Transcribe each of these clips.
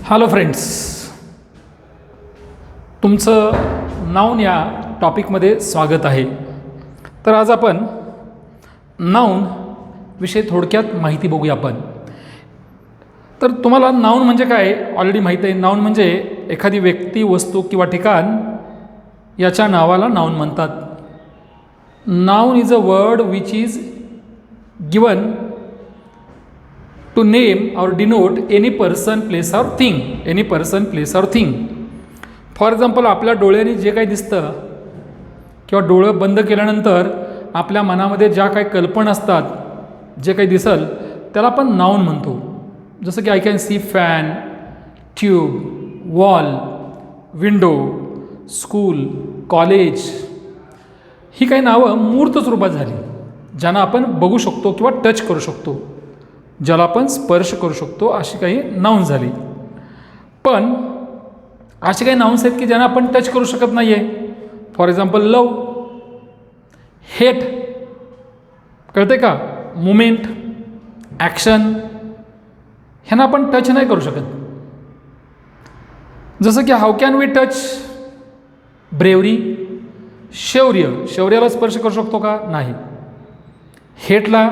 Hello friends, तुमचं noun या टॉपिकमध्ये स्वागत आहे. तर आज आपण नाऊन विषयी थोडक्यात माहिती बघूया आपण. तर तुम्हाला नाऊन म्हणजे काय ऑलरेडी माहीत आहे. नाऊन म्हणजे एखादी व्यक्ती, वस्तू किंवा ठिकाण याच्या नावाला नाऊन म्हणतात. Noun is a word which is given to name or denote any person, place or thing. Any person, place or thing. For example, आपल्या डोळ्यांनी जे काही दिसतं किंवा डोळं बंद केल्यानंतर आपल्या मनामध्ये ज्या काही कल्पना असतात, जे काही दिसल त्याला आपण नाऊन म्हणतो. जसं की I can see fan, tube, wall, window, school, college. ही काही नावं मूर्त स्वरूपात झाली, ज्यांना आपण बघू शकतो किंवा टच करू शकतो, ज्याला आपण स्पर्श करू शकतो. अशी काही नाउन्स झाली. पण असे काही नाउन्स आहेत की ज्यांना आपण टच करू शकत नाही आहे. फॉर एक्झाम्पल, लव, हेट, कळते का, मुमेंट, ॲक्शन, ह्यांना आपण टच नाही करू शकत. जसं की how can we touch bravery, शौर्याला स्पर्श करू शकतो का, नाही. हेटला,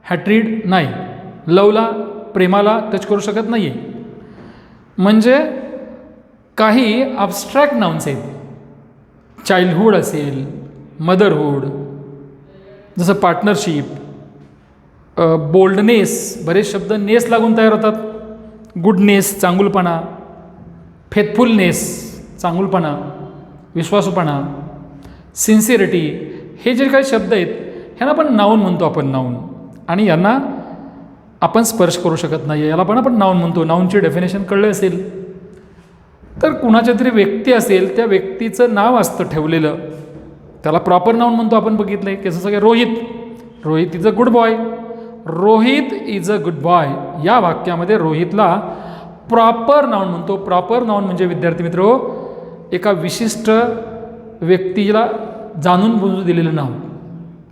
हॅट्रीड, नाही. लवला, प्रेमाला टच करू शकत नाही आहे. म्हणजे काही ॲब्स्ट्रॅक्ट नाउन्स आहेत. चाइल्डहूड असेल, मदरहूड, जसं पार्टनरशिप, बोल्डनेस, बरेच शब्द नेस लागून तयार होतात. गुडनेस, चांगुलपणा, फेथफुलनेस, चांगुलपणा, विश्वासूपणा, सिन्सिअरिटी, हे जे काही शब्द आहेत ह्यांना आपण नाऊन म्हणतो. आपण नाऊन, आणि यांना आपण स्पर्श करू शकत नाही, याला पण आपण नाऊन म्हणतो. नाऊनची डेफिनेशन कळलं असेल. तर कुणाच्या तरी व्यक्ती असेल, त्या व्यक्तीचं नाव असतं ठेवलेलं, त्याला प्रॉपर नाऊन म्हणतो. आपण बघितलं आहे की जसं की Rohit is a good boy. Rohit is a good boy या वाक्यामध्ये रोहितला प्रॉपर नाऊन म्हणतो. प्रॉपर नाऊन म्हणजे, विद्यार्थी मित्र, एका विशिष्ट व्यक्तीला जाणून बुजून दिलेलं नाव.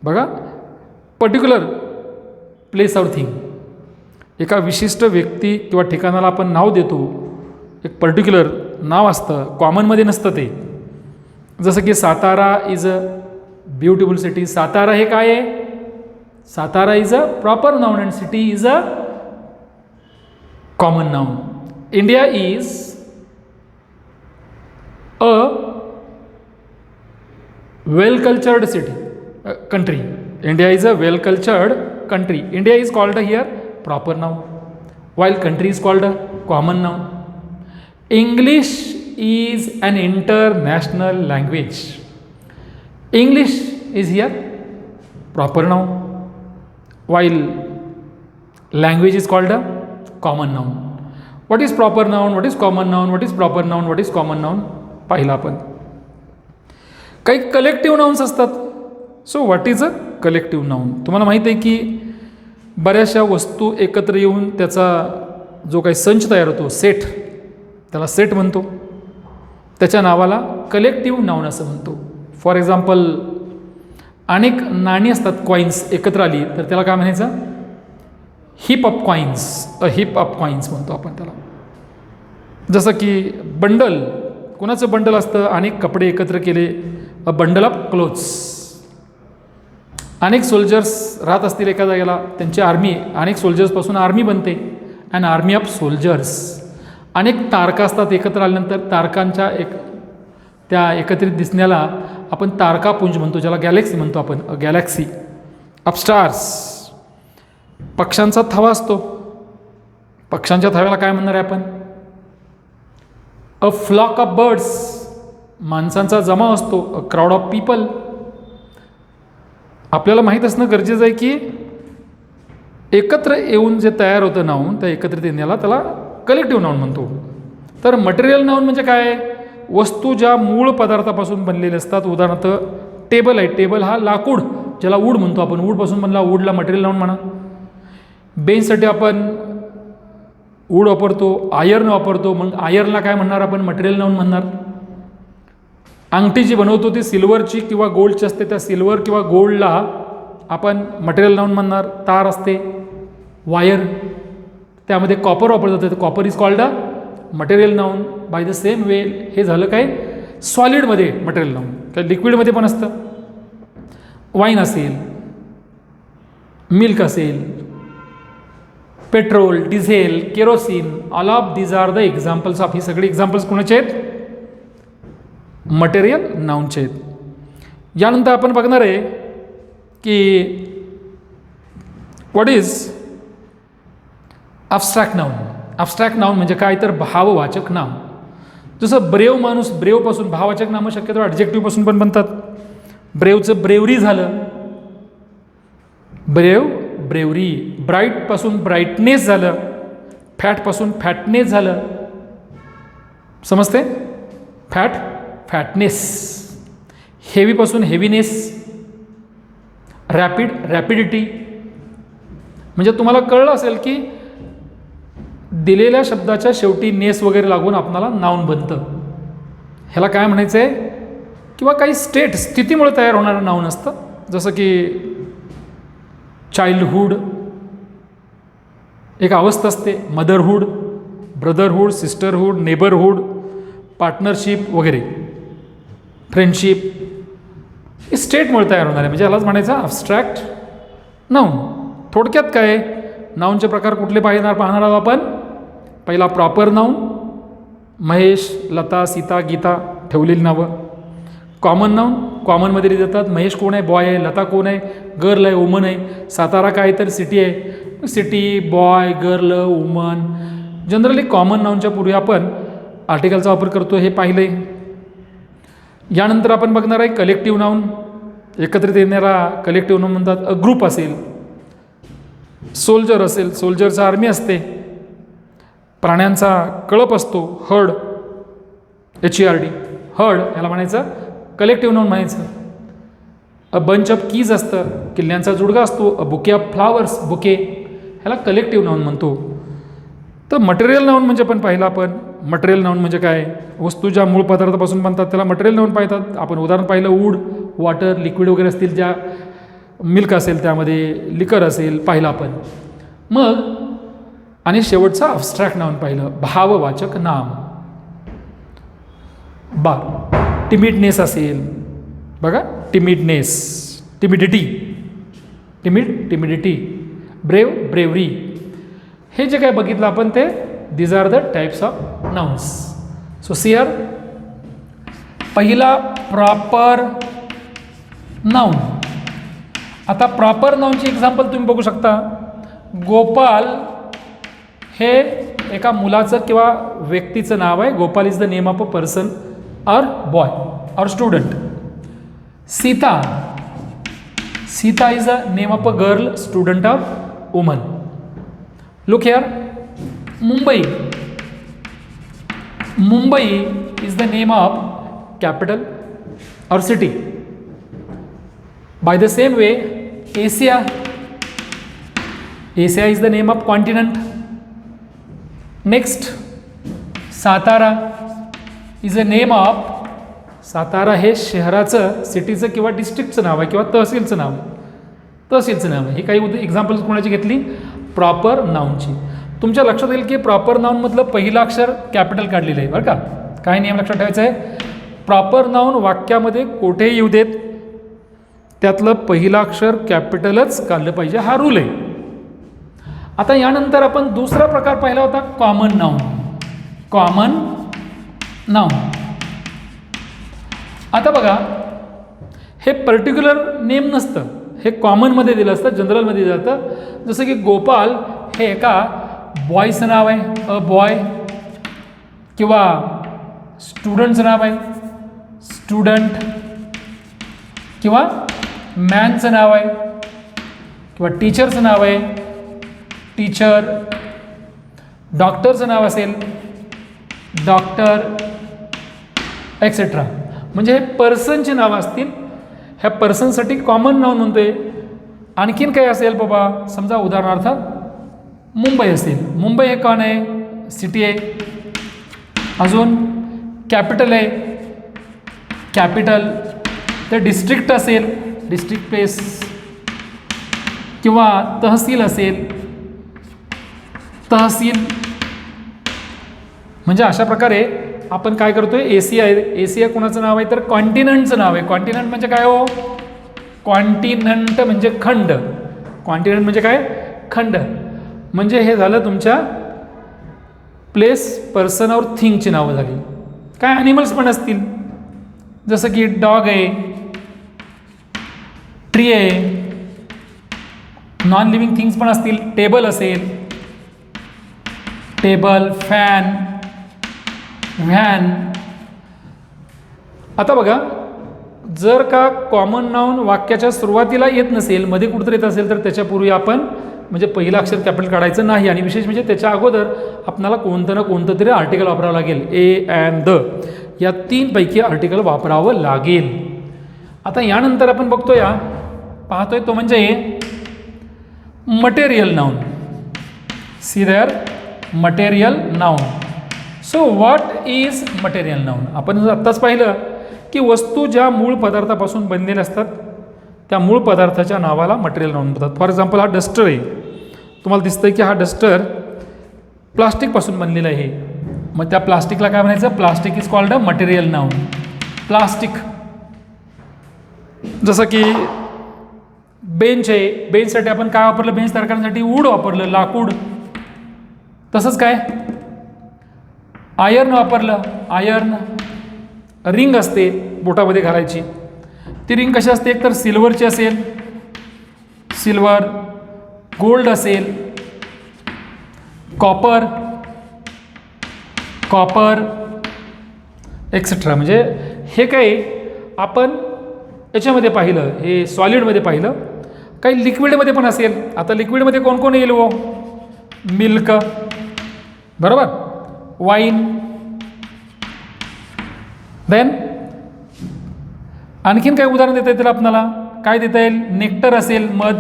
बघा, पर्टिक्युलर प्लेस और थिंग, एका विशिष्ट व्यक्ती किंवा ठिकाणाला आपण नाव देतो. एक पर्टिक्युलर नाव असतं, कॉमनमध्ये नसतं ते. जसं की Satara is a beautiful city. Satara हे काय आहे? Satara is a proper noun and city is a common noun. India is a well cultured country. India is a well cultured country. India is called here proper noun, while country is called a common noun. English is an international language. English is here proper noun, while language is called a common noun. What is proper noun? What is common noun? What is proper noun? What is common noun? पाहिलं आपण. काही collective nouns असतात. So what is a collective noun? तुम्हाला माहीत आहे की बऱ्याचशा वस्तू एकत्र येऊन त्याचा जो काही संच तयार होतो, सेट, त्याला सेट म्हणतो. त्याच्या नावाला कलेक्टिव्ह नाउन असं म्हणतो. फॉर एक्झाम्पल, अनेक नाणी असतात, कॉईन्स एकत्र आली तर त्याला काय म्हणायचं? Heap of coins. A heap of coins म्हणतो आपण त्याला. जसं की बंडल, कोणाचं बंडल असतं? अनेक कपडे एकत्र केले, अ बंडल ऑफ क्लोथ्स. अनेक सोल्जर्स राहत असतील एका जागेला, त्यांची आर्मी, अनेक सोल्जर्सपासून आर्मी बनते, अँड आर्मी ऑफ सोल्जर्स. अनेक तारका असतात एकत्र आल्यानंतर, तारकांच्या त्या एकत्रित दिसण्याला आपण तारकापुंज म्हणतो, ज्याला गॅलेक्सी म्हणतो आपण. A galaxy of stars. पक्ष्यांचा थवा असतो, पक्ष्यांच्या थव्याला काय म्हणणार आहे आपण? A flock of birds. माणसांचा जमाव असतो, अ क्राऊड ऑफ पीपल. आपल्याला माहीत असणं गरजेचं आहे की एकत्र येऊन जे तयार होतं नाऊन, त्या एकत्रित येण्याला त्याला कलेक्टिव्ह नाऊन म्हणतो. तर मटेरियल नाऊन म्हणजे काय? वस्तू ज्या मूळ पदार्थापासून बनलेल्या असतात. उदाहरणार्थ, टेबल आहे. टेबल हा लाकूड, ज्याला वूड म्हणतो आपण, वूडपासून बनला, वूडला मटेरियल नाऊन म्हणा. बेंचसाठी आपण वूड वापरतो, आयर्न वापरतो, मग आयर्नला काय म्हणणार आपण? मटेरियल नाऊन म्हणणार. अंगठी जी बनवतो ती सिल्वरची किंवा गोल्डची असते, त्या सिल्वर किंवा गोल्डला आपण मटेरियल नाऊन म्हणणार. तार असते, वायर, त्यामध्ये कॉपर वापरलं जातं, copper is called a material noun. Bye the same वे हे झालं काय सॉलिडमध्ये मटेरियल नाऊन. काय लिक्विडमध्ये पण असतं, वाईन असेल, मिल्क असेल, petrol, diesel, kerosene, all of these are the examples of. ही सगळी एक्झाम्पल्स कोणाचे आहेत? मटेरियल नाऊनचे आहेत. यानंतर आपण बघणार आहे की what is abstract noun. Abstract noun म्हणजे काय तर भाववाचक नाम. जसं ब्रेव माणूस, ब्रेवपासून भाववाचक नामं शक्यतो ॲडजेक्टिव्हपासून पण बनतात. ब्रेवचं ब्रेवरी झालं, ब्रेव ब्रेवरी. ब्राईटपासून ब्राईटनेस झालं, फॅटपासून फॅटनेस झालं. समजते? फॅटनेस. हेवीपासून हेवीनेस. रॅपिडिटी. म्हणजे तुम्हाला कळलं असेल की दिलेल्या शब्दाच्या शेवटी नेस वगैरे लागून आपणाला नाऊन बनतं. ह्याला काय म्हणायचं आहे? किंवा काही स्थितीमुळे तयार होणारं नाऊन असतं. जसं की चाइल्डहूड एक अवस्था असते, मदरहूड, ब्रदरहूड, सिस्टरहूड, नेबरहूड, पार्टनरशिप वगैरे, फ्रेंडशिप. हे स्टेटमुळे तयार होणार आहे, म्हणजे यालाच म्हणायचं ॲब्स्ट्रॅक्ट नाऊन. थोडक्यात काय नाऊनचे प्रकार कुठले पाहणार आहोत आपण? पहिला प्रॉपर नाऊन, महेश, लता, सीता, गीता ठेवलेली नावं. कॉमन नाऊन, कॉमनमध्ये दिली जातात. महेश कोण आहे? बॉय आहे. लता कोण आहे? गर्ल आहे, वुमन आहे. सातारा काय तर सिटी आहे. City, boy, girl, woman. Generally common नाऊनच्या पूर्वी आपण आर्टिकलचा वापर करतो, हे पाहिलं आहे. यानंतर आपण बघणार आहे कलेक्टिव्ह नाऊन. एकत्रित येणारा कलेक्टिव्ह नाऊन म्हणतात. ग्रुप असेल, सोल्जर असेल, सोल्जरचा आर्मी असते. प्राण्यांचा कळप असतो, हर्ड, HERD, हर्ड, याला म्हणायचं कलेक्टिव्ह नाऊन म्हणायचं. अ बंच ऑफ कीज असतं, किल्ल्यांचा जुडगा असतो. A bouquet of flowers, bouquet, ह्याला कलेक्टिव्ह नाऊन म्हणतो. तर मटेरियल नाऊन म्हणजे पण पाहिलं आपण. मटेरियल नाऊन म्हणजे काय? वस्तू ज्या मूळ पदार्थापासून बनतात त्याला मटेरियल नाऊन पाहतात. आपण उदाहरण पाहिलं वूड, वॉटर, लिक्विड वगैरे असतील, ज्या मिल्क असेल त्यामध्ये, लिकर असेल, पाहिलं आपण. मग आणि शेवटचा ॲब्स्ट्रॅक्ट नाऊन पाहिलं, भाववाचक नाम. टिमिडनेस असेल बघा, टिमिडनेस, टिमिडिटी, ब्रेवरी. हे जे काय बघितलं आपण ते these are the types of nouns. So sir पहिला प्रॉपर नाउन. आता प्रॉपर नाउनची एक्झाम्पल तुम्ही बघू शकता. गोपाल हे एका मुलाचं किंवा व्यक्तीचं नाव आहे. Gopal is the name of a person और बॉय और student. Sita is the name of a girl, student of woman. Look here. Mumbai is the name of capital और city. By the same way, Asia is the name of continent. Next, Satara is the name of, Satara हे शहराचं, सिटीचं किंवा डिस्ट्रिक्टचं नाव आहे किंवा तहसीलचं नाव आहे. ही काही examples कोणाची घेतली? प्रॉपर नाऊनची. तुमच्या लक्षात येईल की प्रॉपर नाऊनमधलं पहिलं अक्षर कॅपिटल काढलेलं आहे बरं का. काय नियम लक्षात ठेवायचा आहे? प्रॉपर नाऊन वाक्यामध्ये कोठेही येऊ देत, त्यातलं पहिलं अक्षर कॅपिटलच काढलं पाहिजे, हा रूल आहे. आता यानंतर आपण दुसरा प्रकार पाहिला होता, कॉमन नाऊन. आता बघा, हे पर्टिक्युलर नेम नसतं, हे कॉमनमध्ये दिलं असतं, जनरलमध्ये दिलं जातं. जसं की गोपाल हे एका बॉयचं नाव आहे, अ बॉय, किंवा स्टुडंटचं नाव आहे, स्टुडंट, किंवा मॅनचं नाव आहे, किंवा टीचरचं नाव आहे, टीचर. डॉक्टरचं नाव असेल, डॉक्टर, एक्सेट्रा. म्हणजे हे पर्सनची नावं असतील. ह्या पर्सनसाठी कॉमन नाऊन म्हणतोय. आणखीन काय असेल बाबा, समजा उदाहरणार्थ मुंबई असेल. मुंबई हे कोण आहे? सिटी आहे. अजून कॅपिटल आहे, कॅपिटल. तर डिस्ट्रिक्ट असेल, डिस्ट्रिक्ट प्लेस, किंवा तहसील असेल, तहसील. म्हणजे अशा प्रकारे आपण काय करतोय, एशिया कोणाचं नाव आहे तर कॉन्टिनंटचं नाव आहे. कॉन्टिनंट म्हणजे काय हो, कॉन्टिनंट म्हणजे खंड. कॉन्टिनंट म्हणजे काय, खंड. म्हणजे हे झालं तुमच्या प्लेस, पर्सन और थिंगची नावं झाली. काय ॲनिमल्स पण असतील, जसं की डॉग आहे, ट्री आहे. नॉन लिव्हिंग थिंग्स पण असतील, टेबल असेल, टेबल, फॅन, व्हॅन. आता बघा, जर का कॉमन नाऊन वाक्याच्या सुरुवातीला येत नसेल, मध्ये कुठेतरी येत असेल, तर त्याच्यापूर्वी आपण म्हणजे पहिलं अक्षर कॅपिटल काढायचं नाही. आणि विशेष म्हणजे त्याच्या अगोदर आपल्याला कोणतं ना कोणतं तरी आर्टिकल वापरावं लागेल. ए अँड द या 3 पैकी आर्टिकल वापरावं लागेल. आता यानंतर आपण बघतोय, पाहतोय तो म्हणजे material noun. See there, material noun. So what is material noun? आपण आत्ताच पाहिलं की वस्तू ज्या मूळ पदार्थापासून बनलेल्या असतात त्या मूळ पदार्थाच्या नावाला मटेरियल नाऊन म्हणतात. फॉर एक्झाम्पल, हा डस्टर आहे, तुम्हाला दिसतंय की हा डस्टर प्लास्टिकपासून बनलेला आहे. मग त्या प्लास्टिकला काय म्हणायचं, plastic is called a material noun. Plastic. जसं की बेंच आहे, बेंचसाठी आपण काय वापरलं, बेंच तयार करण्यासाठी वूड वापरलं, लाकूड. तसंच काय, आयर्न वापरलं, आयर्न. रिंग असते बोटामध्ये घालायची, ती रिंग कशी असते, एक तर सिल्वरची असेल, सिल्वर, गोल्ड असेल, कॉपर, कॉपर एक्सेट्रा. म्हणजे हे काही आपण याच्यामध्ये पाहिलं, हे सॉलिडमध्ये पाहिलं. काही लिक्विडमध्ये पण असेल. आता लिक्विडमध्ये कोण कोण येईल हो, मिल्क, बरोबर, वाईन. देन आणखीन काय उदाहरण देता येतील आपल्याला, काय देता येईल, नेक्टर असेल, मध,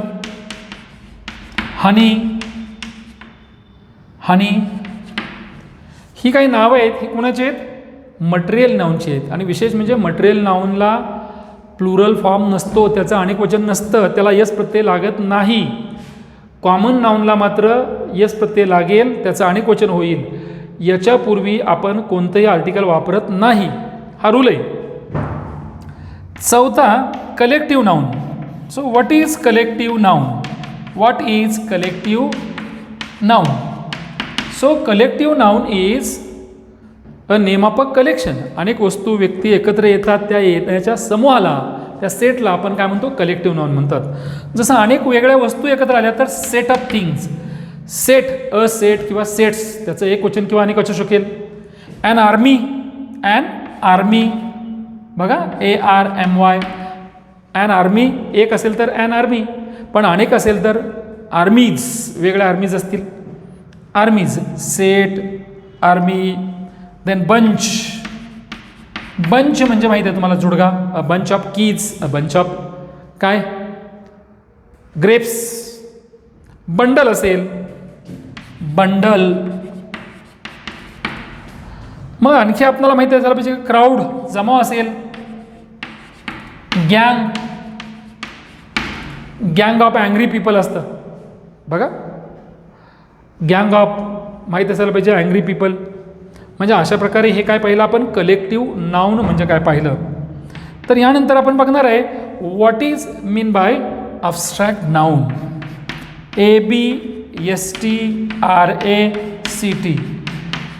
हनी, हनी. ही काही नावं आहेत, ही कोणाची आहेत, मटेरियल नाऊनची आहेत. आणि विशेष म्हणजे मटेरियल नाऊनला प्लुरल फॉर्म नसतो, त्याचं अनेक वचन नसतं, त्याला यस प्रत्यय लागत नाही. कॉमन नाऊनला मात्र यस प्रत्यय लागेल, त्याचं अनेक वचन होईल. याच्यापूर्वी आपण कोणतंही आर्टिकल वापरत नाही, हा रूल आहे. चौथा, collective noun. So what is collective noun? What is collective noun? So collective noun is a name of a collection. अनेक वस्तू, व्यक्ती एकत्र येतात, त्या येण्याच्या समूहाला, त्या सेटला आपण काय म्हणतो, कलेक्टिव्ह नाऊन म्हणतात. जसं अनेक वेगळ्या वस्तू एकत्र आल्या तर set of things. Set, a set किंवा सेट्स, त्याचं एक वचन किंवा अनेक असू शकेल. ॲन आर्मी, ॲन आर्मी, बघा, ARMY. ॲन आर्मी एक असेल तर ॲन आर्मी, पण अनेक असेल तर आर्मीज, वेगळ्या आर्मीज असतील, armies. Set, army. Then bunch. Bunch म्हणजे माहीत आहे तुम्हाला, जुडगा. A bunch of keys, a bunch of काय, ग्रेप्स. बंडल असेल, बंडल. मग आणखी आपल्याला माहिती आहे झालं पाहिजे, क्राऊड, जमाव असेल, गँग. गँग ऑफ अँग्री पीपल असतं, बघा, गँग ऑफ माहीत असायला पाहिजे, अँग्री पीपल. म्हणजे अशा प्रकारे हे काय पाहिलं आपण, कलेक्टिव्ह नाऊन म्हणजे काय पाहिलं. तर यानंतर आपण बघणार आहे what is mean by abstract noun. ABSTRACT.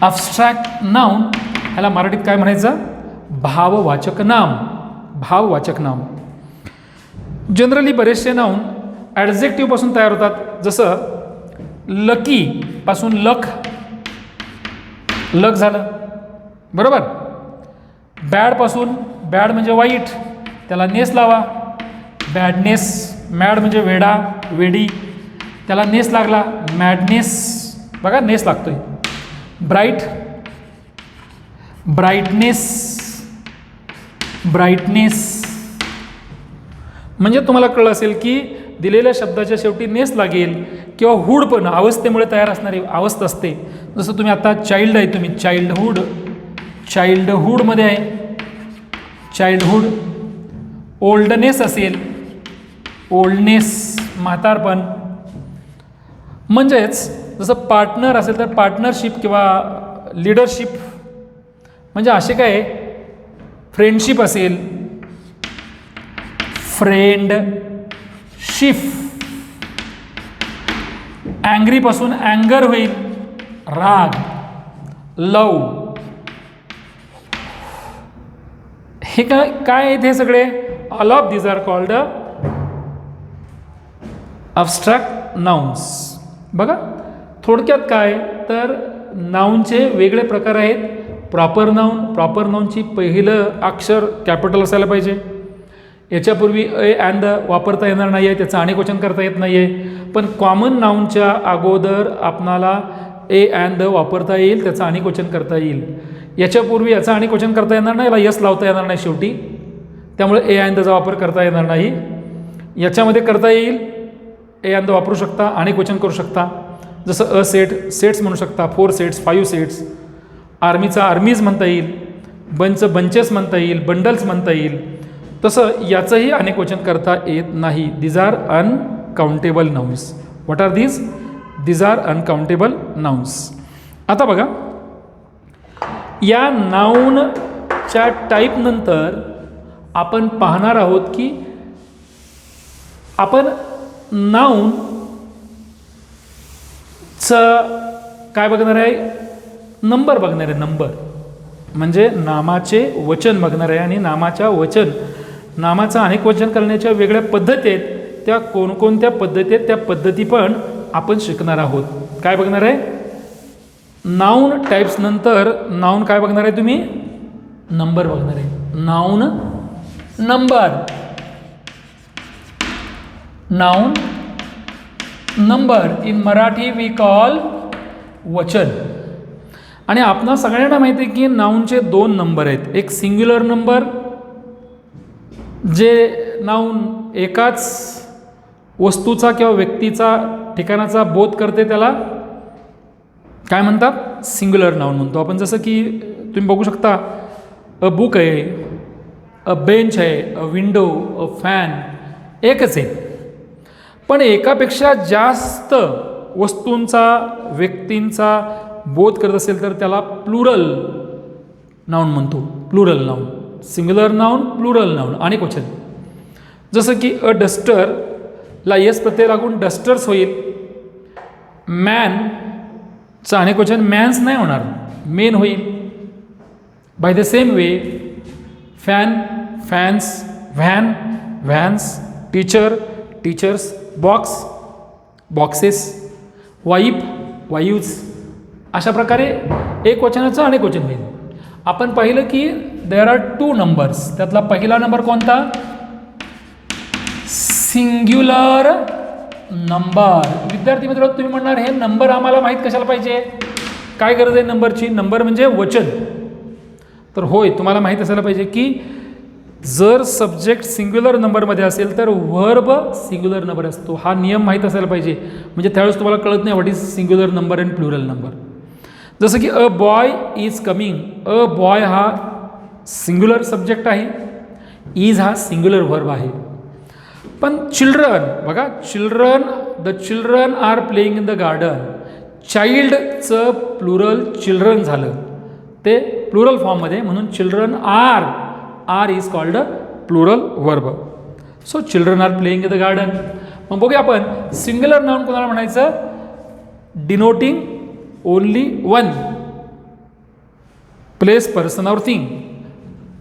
Abstract noun, ह्याला मराठीत काय म्हणायचं, भाववाचक नाम. भाववाचक नाम. जनरली बरेचसे नाऊन ॲडजेक्टिव्हपासून तयार होतात. जसं लकी पासून लक, लक झालं, बरोबर. बॅड पासून, बॅड म्हणजे वाईट, त्याला नेस लावा, बॅडनेस. मॅड म्हणजे वेडा, वेडी, त्याला नेस लागला, मॅडनेस, बघा नेस लागतोय. Bright, brightness, brightness. म्हणजे तुम्हाला कळलं असेल की दिलेल्या शब्दाच्या शेवटी नेस लागेल किंवा हुड पण अवस्थेमुळे तयार असणारी अवस्था असते. जसं तुम्ही आता चाइल्ड आहे, तुम्ही चाइल्डहुड, चाइल्डहुडमध्ये आहे, चाइल्डहुड. ओल्डनेस असेल, ओल्डनेस, म्हातारपण. म्हणजेच जसं पार्टनर असेल तर पार्टनरशिप किंवा लिडरशिप, म्हणजे असे काय फ्रेंडशिप असेल, फ्रेंडशिप. अँग्रीपासून अँगर होईल, राग. लव, हे काय आहेत हे सगळे? All of these are called abstract nouns. बघा थोडक्यात काय तर नाऊनचे वेगळे प्रकार आहेत. प्रॉपर नाऊन, प्रॉपर नाऊनची पहिलं अक्षर कॅपिटल असायला पाहिजे. याच्यापूर्वी ए अँड द वापरता येणार नाही आहे, त्याचं अनेकवचन करता येत नाही आहे. पण कॉमन नाऊनच्या अगोदर आपणाला ए अँड द वापरता येईल, त्याचं अनेकवचन करता येईल. याच्यापूर्वी याचं अनेकवचन करता येणार नाही, याला यस लावता येणार नाही शेवटी, त्यामुळे ए अँड दचा वापर करता येणार नाही. याच्यामध्ये करता येईल, ए अँड द वापरू शकता, अनेकवचन करू शकता. जसं अ सेट, सेट्स म्हणू शकता, 4 सेट्स, 5 सेट्स. आर्मीचा आर्मीज म्हणता येईल, बंच बंचेस म्हणता येईल, बंडल्स म्हणता येईल. तसं याचंही अनेकवचन करता येत नाही. These are uncountable nouns. What are these? These are uncountable nouns. आता बघा या नाऊनच्या टाईपनंतर आपण पाहणार आहोत की आपण नाऊनचं काय बघणार आहे? नंबर बघणार आहे. नंबर म्हणजे नामाचे वचन बघणार आहे. आणि नामाच्या वचन, नामाचं अनेकवचन करण्याच्या वेगळ्या पद्धती आहेत, त्या कोणकोणत्या पद्धती आहेत त्या पद्धती पण आपण शिकणार आहोत. काय बघणार आहे? नाऊन टाईप्स नंतर नाऊन काय बघणार आहे तुम्ही? नंबर बघणार आहे. Noun number, noun number. In Marathi we call vachan. आणि आपणा सगळ्यांना माहिती आहे की नाऊनचे 2 नंबर आहेत. एक सिंग्युलर नंबर, जे नाऊन एकाच वस्तूचा किंवा व्यक्तीचा ठिकाणाचा बोध करते, त्याला काय म्हणतात? सिंग्युलर नाऊन म्हणतो आपण. जसं की तुम्ही बघू शकता, अ बुक आहे, अ बेंच आहे, अ विंडो, अ फॅन, एकच आहे. पण एकापेक्षा जास्त वस्तूंचा, व्यक्तींचा बोध करत असेल तर त्याला प्लुरल नाऊन म्हणतो. Plural noun, singular noun, plural noun, अनेकवचन. जसं की अ डस्टरला यस प्रत्यय लागून डस्टर्स होईल. मॅनचं अनेकवचन मॅन्स नाही होणार, मेन होईल. By the same way fan, fans, van, vans, teacher, teachers, box, boxes, wife, wives. अशा प्रकारे एक वचनाचं अनेक वचन होईल. आपण पाहिलं की देअर आर 2 नंबर्स. त्यातला पहिला नंबर कोणता? Singular number. विद्यार्थी मित्र, तुम्ही म्हणणार हे नंबर आम्हाला माहीत कशाला पाहिजे? काय गरज आहे नंबरची? नंबर म्हणजे वचन. तर होय, तुम्हाला माहीत असायला पाहिजे की जर सब्जेक्ट सिंग्युलर नंबरमध्ये असेल तर वर्ब सिंग्युलर नंबर असतो. हा नियम माहीत असायला पाहिजे. म्हणजे त्यावेळेस तुम्हाला कळत नाही what is singular number and plural number. जसं की a boy is coming. A boy हा सिंग्युलर सब्जेक्ट आहे, इज हा सिंग्युलर वर्ब आहे. पण चिल्ड्रन बघा, children, the children are playing in the garden. चाइल्डचं प्लुरल चिल्ड्रन झालं, ते प्लुरल फॉर्ममध्ये, म्हणून children are, are is called a plural verb. So children are playing in the garden. मग बघूया आपण सिंग्युलर नाउन कोणाला म्हणायचं? Denoting only one place, person और थिंग.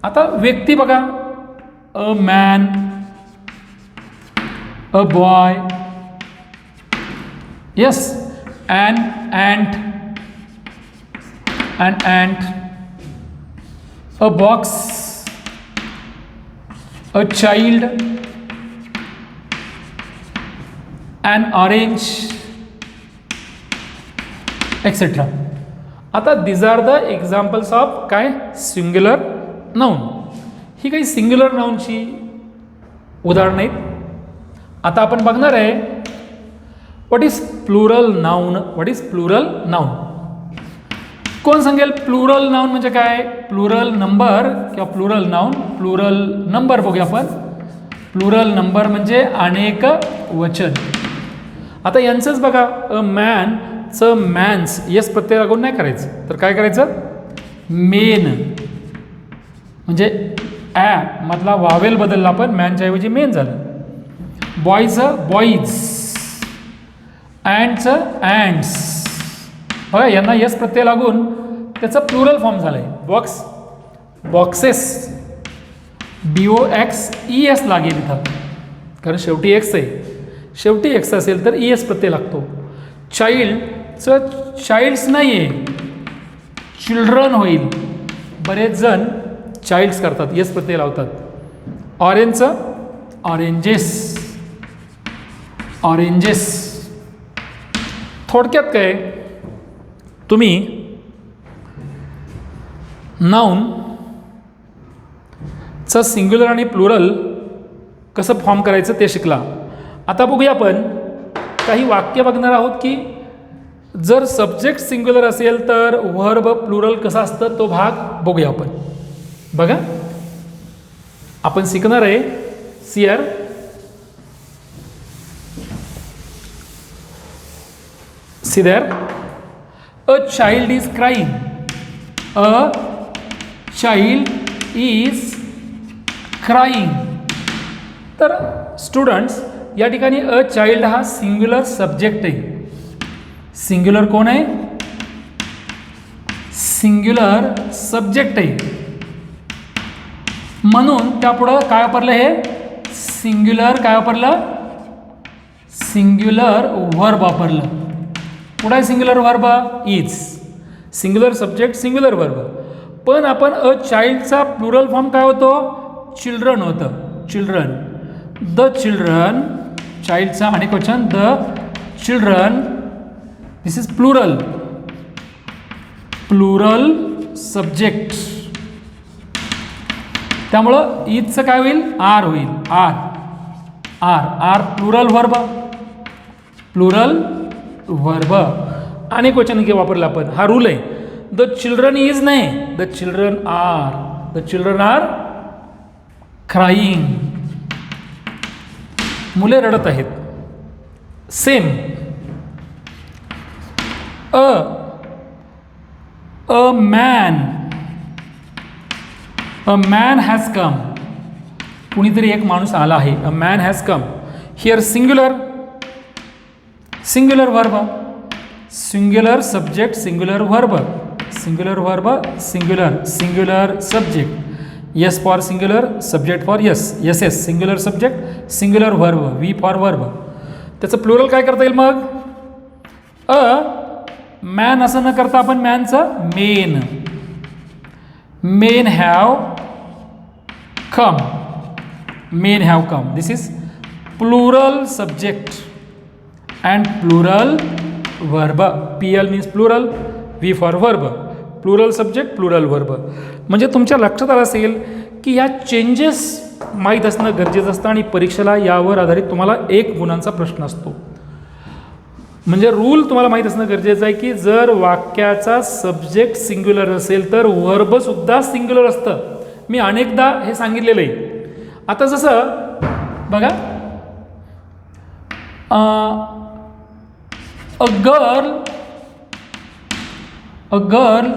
आता व्यक्ती बघा, अ man, a boy, yes, an ant, an ant, a box, a child, an orange, etc. आता these are the examples of काय? Singular noun. ही काही सिंग्युलर नाउनची उदाहरणं आहेत. आता आपण बघणार आहे what is plural noun. What is plural noun? कोण सांगेल प्लुरल नाउन म्हणजे काय? प्लुरल नंबर किंवा प्लुरल नाउन. प्लुरल नंबर बघूया आपण. प्लुरल नंबर म्हणजे अनेक वचन. आता यांचंच बघा, अ मॅन मॅनचं मॅन्स येस प्रत्यय लागून नाही करायचं, तर काय करायचं मेन, म्हणजे ॲ मधला वावेल बदलला पण मॅनच्या ऐवजी मेन झालं. बॉयचं बॉईज, अँडचं अँड्स. बघा यांना यस प्रत्यय लागून त्याचा प्लुरल फॉर्म झाला आहे. बॉक्स बॉक्सेस, BOXES लागेल इथं, कारण शेवटी एक्स आहे. शेवटी एक्स असेल तर ES प्रत्यय लागतो. चाइल्डचं चाइल्ड्स नाही आहे, चिल्ड्रन होईल. बरेच जण चाइल्ड्स करतात, येस प्रत्यय लावतात. ऑरेंजचं ऑरेंजेस, ऑरेंजेस. थोडक्यात काय, तुम्ही नाऊनचं सिंग्युलर आणि प्लुरल कसं फॉर्म करायचं ते शिकला. आता बघूया आपण काही वाक्य बघणार आहोत की जर सब्जेक्ट सिंग्युलर असेल तर व्हर्ब प्लुरल कसं असतं तो भाग बघूया आपण. बघा आपण शिकणार आहे sir. See there, a child is crying. A child is crying. तर स्टुडंट्स या ठिकाणी अ चाइल्ड हा सिंग्युलर सब्जेक्ट आहे. सिंग्युलर कोण आहे, सिंग्युलर सब्जेक्ट आहे, म्हणून त्यापुढं काय वापरलं, हे सिंग्युलर काय वापरलं, सिंग्युलर व्हर्ब वापरलं. पुढे singular verb is, singular subject singular verb. पण आपण अ चाइल्डचा प्लुरल फॉर्म काय होतो, चिल्ड्रन होतं, चिल्ड्रन. द चिल्ड्रन, चाइल्डचा अनेक वचन the children, this is plural, plural subject. त्यामुळं इजचं काय होईल, आर होईल, are. Are are plural verb, plural verb. अनेक वचन वापरलं आपण, हा रूल आहे. द चिल्ड्रन इज नाही, the children are, the children are crying. मुले रडत आहेत. Same a man, a man has come. कुणीतरी एक माणूस आला आहे, a man has come. Here singular, singular verb, singular subject singular verb, singular verb singular, singular subject, yes for singular, subject for yes, yes yes, singular subject singular verb, we for verb. त्याचं plural काय करता येईल मग, a man असं न करता आपण मॅनचं men, men have come, men have come. This is plural subject and plural verb. PL means plural, V for verb, plural subject plural verb. म्हणजे तुमच्या लक्षात आलं असेल की या चेंजेस माहीत असणं गरजेचं असतं आणि परीक्षेला यावर आधारित तुम्हाला 1 गुणांचा प्रश्न असतो. म्हणजे रूल तुम्हाला माहीत असणं गरजेचं आहे की जर वाक्याचा सब्जेक्ट सिंग्युलर असेल तर व्हर्बसुद्धा सिंग्युलर असतं. मी अनेकदा हे सांगितलेलं आहे. आता जसं बघा, अ गर्ल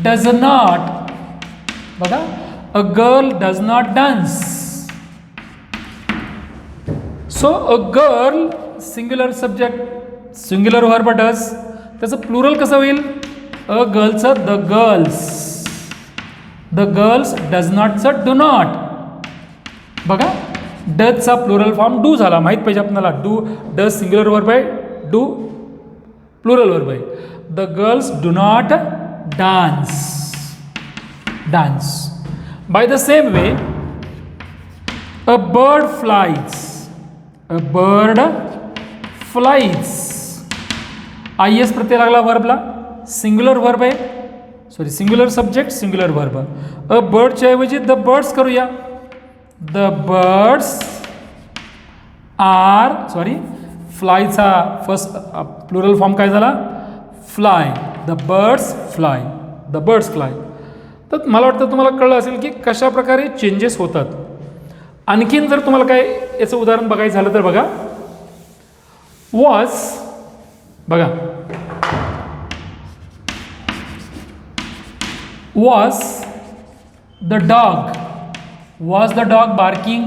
डज नॉट, बघा a girl does not dance. So a girl singular subject singular verb does, त्याचं प्लुरल कसं होईल, अ गर्लचं the girls, the girls does नॉटचं डू नॉट. बघा डजचा प्लुरल फॉर्म डू झाला, माहीत पाहिजे आपल्याला. डू, डज सिंग्युलर व्हर्ब आहे, डू प्लुरल व्हर्ब आहे. The girls do not dance, dance. By the same way a bird flies, a bird flies. IS प्रत्यय लागला व्हर्बला, सिंग्युलर व्हर्ब आहे, sorry singular subject singular verb. A बर्डच्या ऐवजी the birds करूया. The birds are, sorry फ्लायचा first plural form काय झाला, fly. The birds fly, the birds fly. तर मला वाटतं तुम्हाला कळलं असेल की कशा प्रकारे चेंजेस होतात. आणखीन जर तुम्हाला काय याचं उदाहरण बघायचं झालं तर बघा, वॉज, बघा वॉज द डॉग बार्किंग.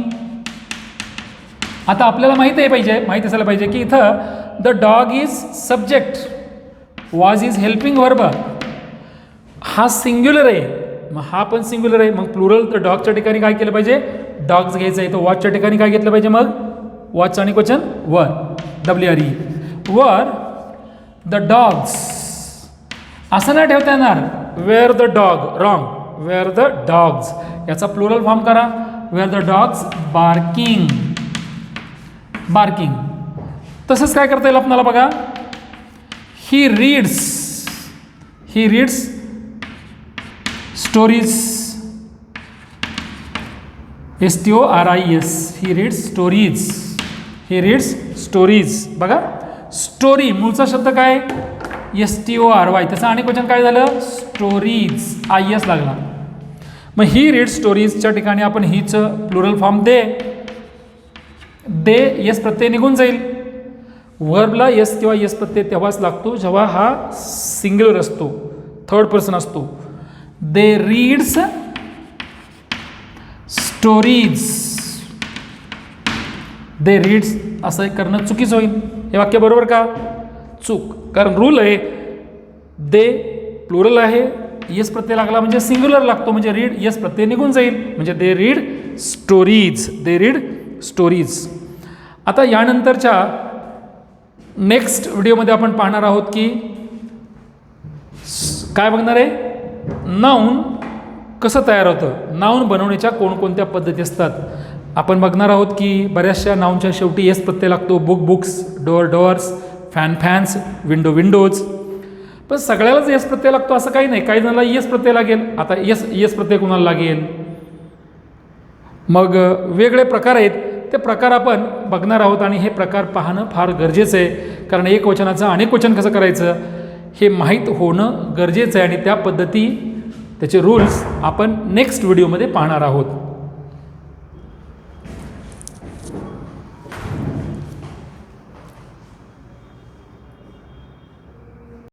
आता आपल्याला माहीत असायला पाहिजे की इथं the dog is subject, was is helping verb, हा सिंग्युलर आहे, मग हा पण सिंग्युलर आहे, मग प्लुरल तर डॉगच्या ठिकाणी काय केलं पाहिजे, डॉग्स घ्यायचं आहे. तर वॉचच्या ठिकाणी काय घेतलं पाहिजे, मग वॉच आणि क्वचन वर, WRE, वर द डॉग्स. असं नाही ठेवता येणार, where the dog, wrong, where the dogs, याचा प्लुरल फॉर्म करा, वेअर द डॉग्स बार्किंग. तसंच काय करता येईल आपल्याला बघा, he reads stories, STORIES, he reads stories. बघा स्टोरी मूळचा शब्द काय, STORY, त्याचं आणि क्वचन काय झालं, स्टोरीज, IS लागला. मग ही रीड्स स्टोरीजच्या ठिकाणी आपण हीचं प्लुरल फॉर्म दे यस प्रत्यय निघून जाईल. वर्बला यस किंवा यस प्रत्यय तेव्हाच लागतो जेव्हा हा सिंग्युलर असतो, थर्ड पर्सन असतो. दे रीड्स स्टोरीज, दे रीड्स असं करणं चुकीचं होईल. हे वाक्य बरोबर का, चूक, कारण रूल आहे दे प्लुरल आहे, यस प्रत्यय लागला म्हणजे सिंग्युलर लागतो, म्हणजे रीड यस प्रत्यय निघून जाईल, म्हणजे दे रीड स्टोरीज. आता यानंतरच्या नेक्स्ट व्हिडिओमध्ये आपण पाहणार आहोत की काय बघणार आहे, नाऊन कसं तयार होतं, नाऊन बनवण्याच्या कोणकोणत्या पद्धती असतात. आपण बघणार आहोत की बऱ्याचशा नाऊनच्या शेवटी यस प्रत्यय लागतो, बुक्स, डोअर्स, फॅन्स, विंडोज. पण सगळ्यालाच यस प्रत्यय लागतो असं काही नाही, काही जणांना यस प्रत्यय लागेल. आता यस प्रत्यय कोणाला लागेल, मग वेगळे प्रकार आहेत, ते प्रकार आपण बघणार आहोत आणि हे प्रकार पाहणं फार गरजेचं आहे, कारण एक वचनाचं अनेक वचन कसं करायचं हे माहीत होणं गरजेचं आहे आणि त्या पद्धती त्याचे रूल्स आपण नेक्स्ट व्हिडिओमध्ये पाहणार आहोत.